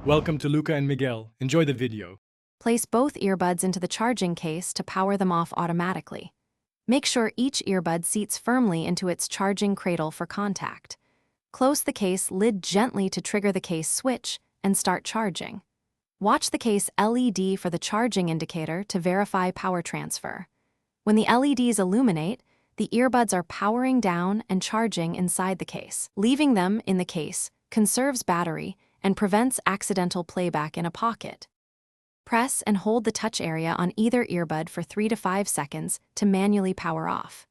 Welcome to Luca and Miguel. Enjoy the video. Place both earbuds into the charging case to power them off automatically. Make sure each earbud seats firmly into its charging cradle for contact. Close the case lid gently to trigger the case switch and start charging. Watch the case LED for the charging indicator to verify power transfer. When the LEDs illuminate, the earbuds are powering down and charging inside the case. Leaving them in the case conserves battery and prevents accidental playback in a pocket. Press and hold the touch area on either earbud for 3 to 5 seconds to manually power off.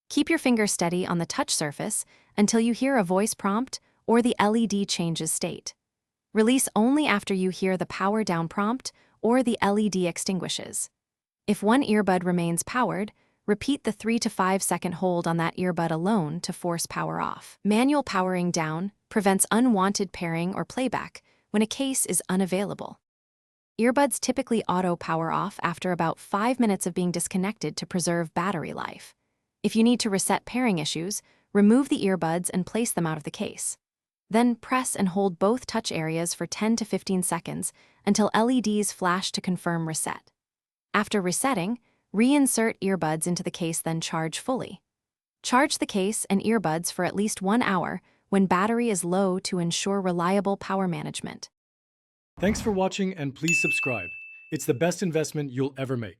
Keep your finger steady on the touch surface until you hear a voice prompt or the LED changes state. Release only after you hear the power down prompt or the LED extinguishes. If one earbud remains powered, repeat the 3 to 5 second hold on that earbud alone to force power off. Manual powering down prevents unwanted pairing or playback when a case is unavailable. Earbuds typically auto-power off after about 5 minutes of being disconnected to preserve battery life. If you need to reset pairing issues, remove the earbuds and place them out of the case. Then press and hold both touch areas for 10 to 15 seconds until LEDs flash to confirm reset. After resetting, reinsert earbuds into the case, then charge fully. Charge the case and earbuds for at least 1 hour when battery is low to ensure reliable power management. Thanks for watching and please subscribe. It's the best investment you'll ever make.